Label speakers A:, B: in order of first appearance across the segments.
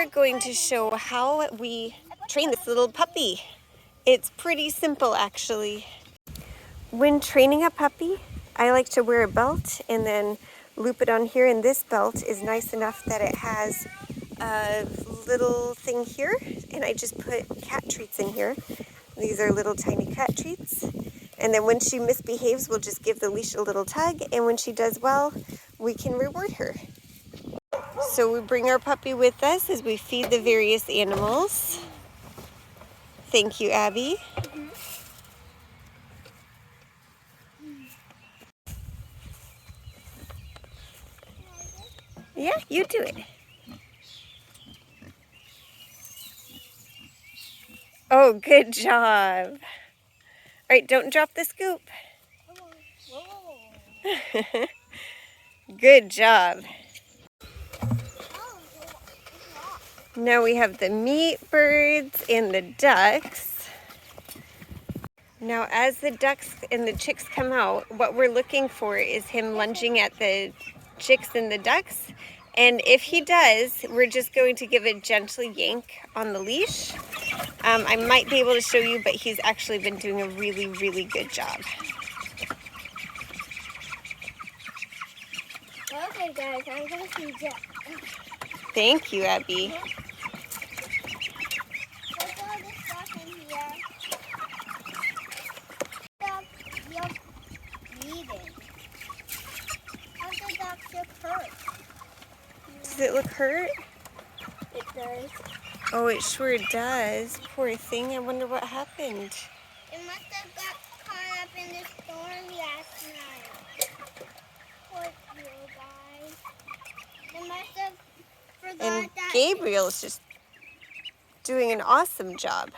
A: are going to show how we train this little puppy. It's pretty simple, actually. When training a puppy, I like to wear a belt and then loop it on here, and this belt is nice enough that it has a little thing here, and I just put cat treats in here. These are little tiny cat treats, and then when she misbehaves, we'll just give the leash a little tug, and when she does well, we can reward her. So we bring our puppy with us as we feed the various animals. Thank you, Abby. Yeah, you do it. Oh, good job. All right, don't drop the scoop. Good job. Now we have the meat birds and the ducks. Now as the ducks and the chicks come out, what we're looking for is him lunging at the chicks and the ducks. And if he does, we're just going to give a gentle yank on the leash. I might be able to show you, but he's actually been doing a really, really good job.
B: Okay guys, I'm going to feed Jack.
A: Thank you, Abby.
B: Put all this stuff in here. Stop bleeding. How the ducks look hurt?
A: Does it look hurt?
B: It does.
A: Oh, it sure does. Poor thing. I wonder what happened.
B: It must have got caught up in the storm last night. Poor little guy. It must have forgot
A: And
B: that.
A: Gabriel's just doing an awesome job.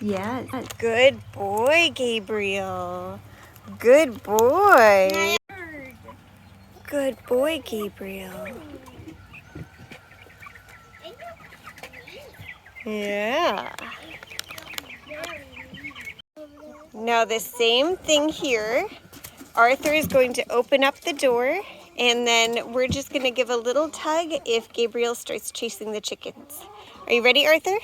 C: Yes.
A: Good boy, Gabriel. Good boy. Good boy, Gabriel. Yeah. Now the same thing here. Arthur is going to open up the door, and then we're just going to give a little tug if Gabriel starts chasing the chickens. Are you ready, Arthur?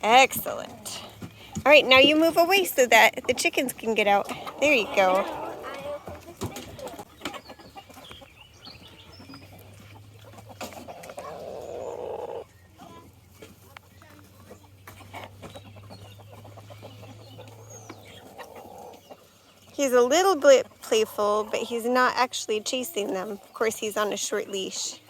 A: Excellent. All right, now you move away so that the chickens can get out. There you go. He's a little bit playful, but he's not actually chasing them. Of course, he's on a short leash.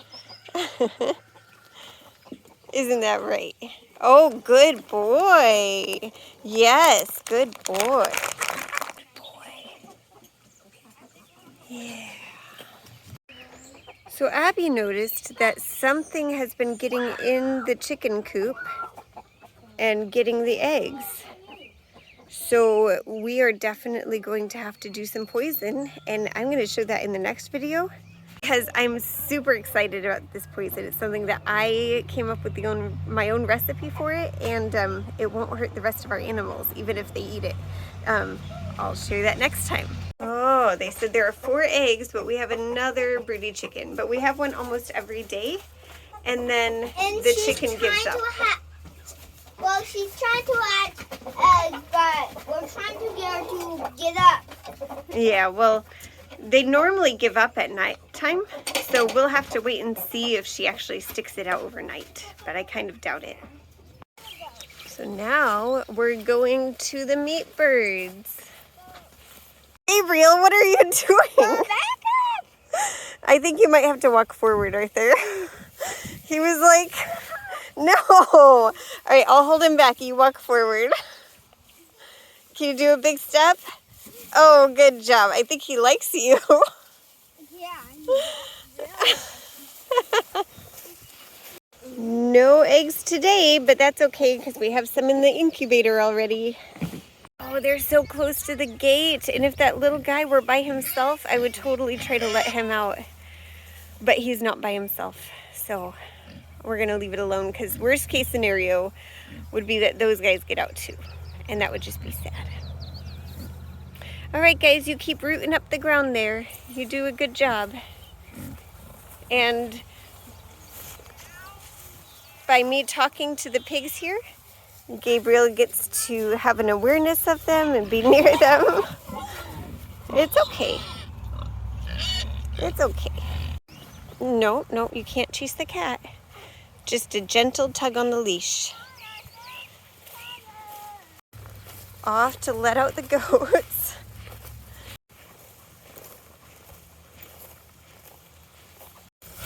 A: Isn't that right? Oh, good boy. Yes, good boy. Good boy. Yeah. So Abby noticed that something has been getting in the chicken coop and getting the eggs. So we are definitely going to have to do some poison, and I'm going to show that in the next video because I'm super excited about this poison. It's something that I came up with my own recipe for it, and it won't hurt the rest of our animals even if they eat it. I'll show you that next time. Oh, they said there are 4 eggs, but we have another broody chicken. But we have one almost every day, and then the chicken gives up.
B: Well, she's trying to hatch eggs, but we're trying to get her to get up.
A: Yeah, well, they normally give up at night time, so we'll have to wait and see if she actually sticks it out overnight, but I kind of doubt it. So now we're going to the meat birds. Gabriel, what are you doing?
B: Back up!
A: I think you might have to walk forward, Arthur. He was like, no. All right, I'll hold him back. You walk forward. Can you do a big step? Oh, good job. I think he likes you.
B: Yeah.
A: No eggs today, but that's okay because we have some in the incubator already. Oh, they're so close to the gate. And if that little guy were by himself, I would totally try to let him out. But he's not by himself. So we're going to leave it alone because worst case scenario, would be that those guys get out too. And that would just be sad. All right, guys, you keep rooting up the ground there. You do a good job. And by me talking to the pigs here, Gabriel gets to have an awareness of them and be near them. It's okay. It's okay. No, no, you can't chase the cat. Just a gentle tug on the leash. Off to let out the goats.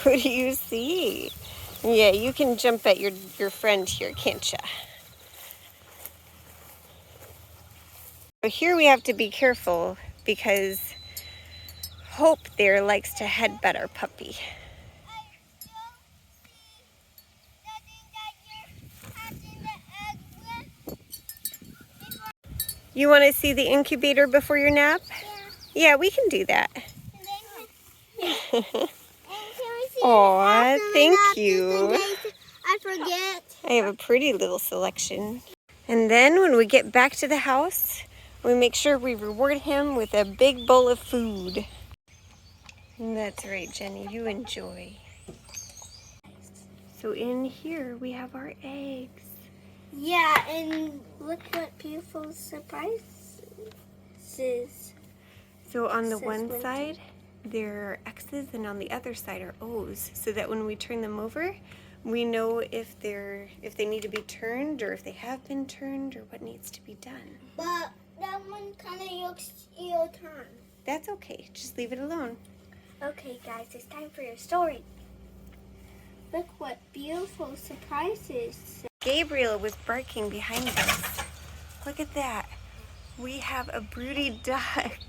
A: What do you see? Yeah, you can jump at your friend here, can't ya? But here we have to be careful because Hope there likes to headbutt our puppy. You want to see the incubator before your nap? Yeah, we can do that. Aw, thank you.
B: I forget.
A: I have a pretty little selection. And then when we get back to the house, we make sure we reward him with a big bowl of food. That's right, Jenny, you enjoy. So in here we have our eggs.
B: Yeah, and look what beautiful surprises.
A: So on the one side, there are X's, and on the other side are O's, so that when we turn them over, we know if they need to be turned or if they have been turned or what needs to be done.
B: But that one kind of looks ill-turned.
A: That's okay. Just leave it alone.
B: Okay, guys, it's time for your story. Look what beautiful surprises.
A: Gabriel was barking behind us. Look at that. We have a broody duck.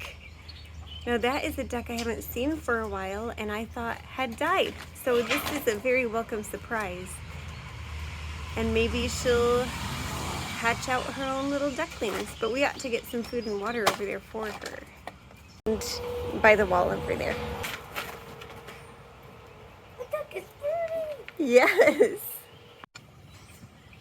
A: Now that is a duck I haven't seen for a while and I thought had died. So this is a very welcome surprise. And maybe she'll hatch out her own little ducklings. But we ought to get some food and water over there for her. And by the wall over there.
B: The duck is broody.
A: Yes.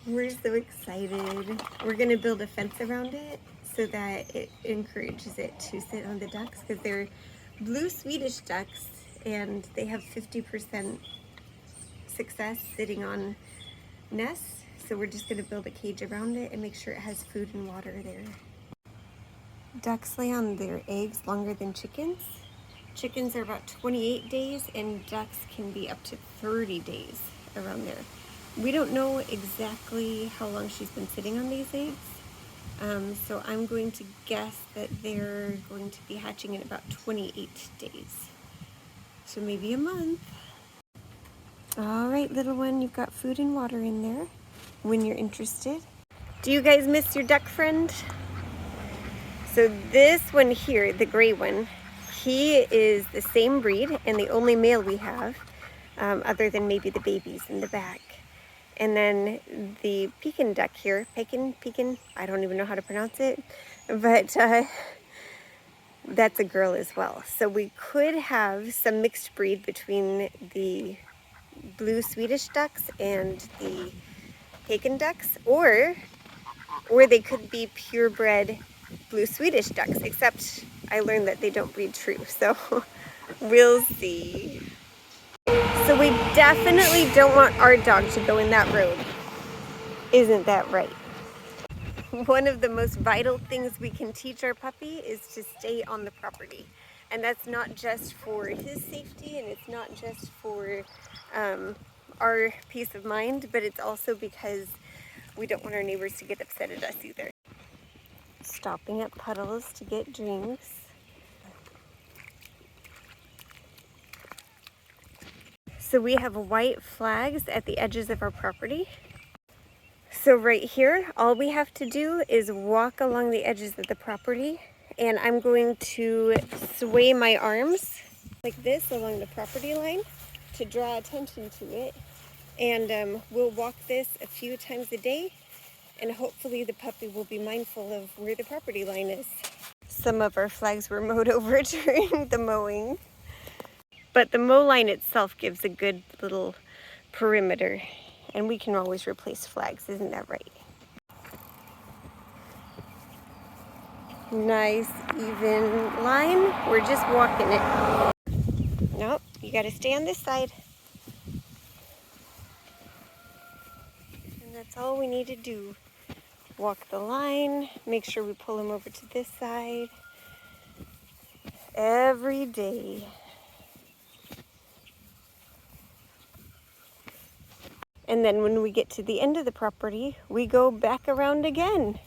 A: We're so excited. We're gonna build a fence around it so that it encourages it to sit on the ducks because they're blue Swedish ducks and they have 50% success sitting on nests. So we're just gonna build a cage around it and make sure it has food and water there. Ducks lay on their eggs longer than chickens. Chickens are about 28 days and ducks can be up to 30 days around there. We don't know exactly how long she's been sitting on these eggs. So I'm going to guess that they're going to be hatching in about 28 days. So maybe a month. All right, little one, you've got food and water in there when you're interested. Do you guys miss your duck friend? So this one here, the gray one, he is the same breed and the only male we have, other than maybe the babies in the back. And then the Pekin duck here, Pekin, I don't even know how to pronounce it, but that's a girl as well. So we could have some mixed breed between the blue Swedish ducks and the Pekin ducks, or they could be purebred blue Swedish ducks, except I learned that they don't breed true, so we'll see. So we definitely don't want our dog to go in that road. Isn't that right? One of the most vital things we can teach our puppy is to stay on the property. And that's not just for his safety and it's not just for our peace of mind, but it's also because we don't want our neighbors to get upset at us either. Stopping at puddles to get drinks. So we have white flags at the edges of our property. So right here, all we have to do is walk along the edges of the property, and I'm going to sway my arms like this along the property line to draw attention to it. And we'll walk this a few times a day, and hopefully the puppy will be mindful of where the property line is. Some of our flags were mowed over during the mowing. But the mow line itself gives a good little perimeter, and we can always replace flags, isn't that right? Nice, even line. We're just walking it. Nope, you gotta stay on this side. And that's all we need to do. Walk the line, make sure we pull him over to this side. Every day. And then when we get to the end of the property, we go back around again.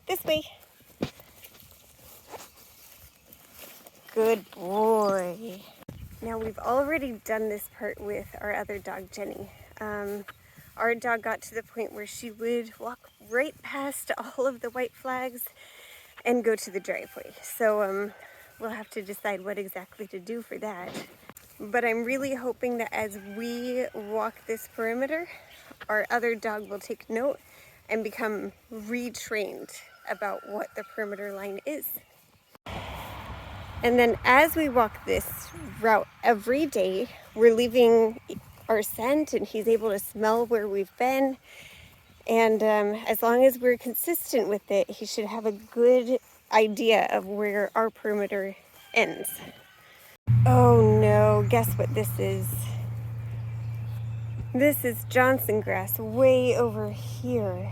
A: This way. Good boy. Now we've already done this part with our other dog, Jenny. Our dog got to the point where she would walk right past all of the white flags and go to the driveway. So we'll have to decide what exactly to do for that. But I'm really hoping that as we walk this perimeter, our other dog will take note and become retrained about what the perimeter line is. And then as we walk this route every day, we're leaving our scent and he's able to smell where we've been. And as long as we're consistent with it, he should have a good idea of where our perimeter ends. Oh no, guess what this is? This is Johnson grass way over here.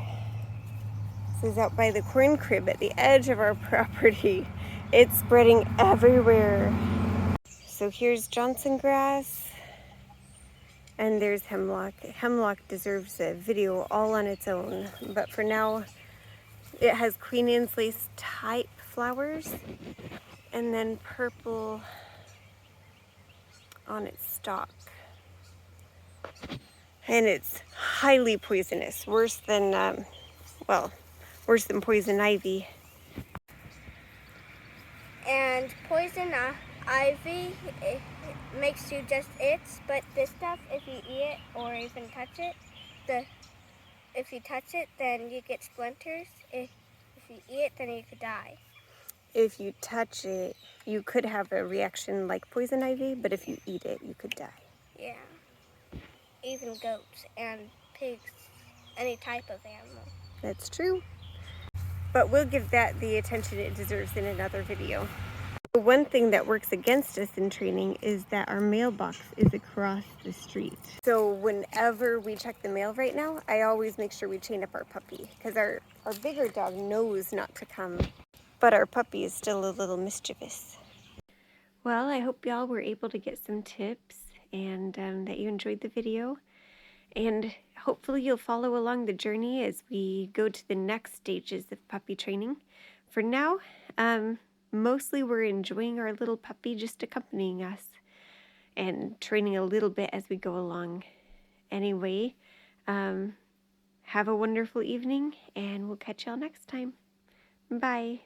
A: This is out by the corn crib at the edge of our property. It's spreading everywhere. So here's Johnson grass and there's Hemlock. Hemlock deserves a video all on its own, but for now it has Queen Anne's lace type flowers and then purple on its stalk. And it's highly poisonous, worse than poison ivy.
B: And poison ivy, it makes you just itch, but this stuff, if you eat it or even touch it, if you touch it, then you get splinters. If you eat it, then you could die.
A: If you touch it, you could have a reaction like poison ivy, but if you eat it, you could die.
B: Yeah. Even goats and pigs, any type of animal.
A: That's true. But we'll give that the attention it deserves in another video. One thing that works against us in training is that our mailbox is across the street. So whenever we check the mail right now, I always make sure we chain up our puppy because our bigger dog knows not to come, but our puppy is still a little mischievous. Well, I hope y'all were able to get some tips and that you enjoyed the video. And hopefully you'll follow along the journey as we go to the next stages of puppy training. For now, mostly we're enjoying our little puppy just accompanying us and training a little bit as we go along. Anyway, have a wonderful evening and we'll catch y'all next time. Bye.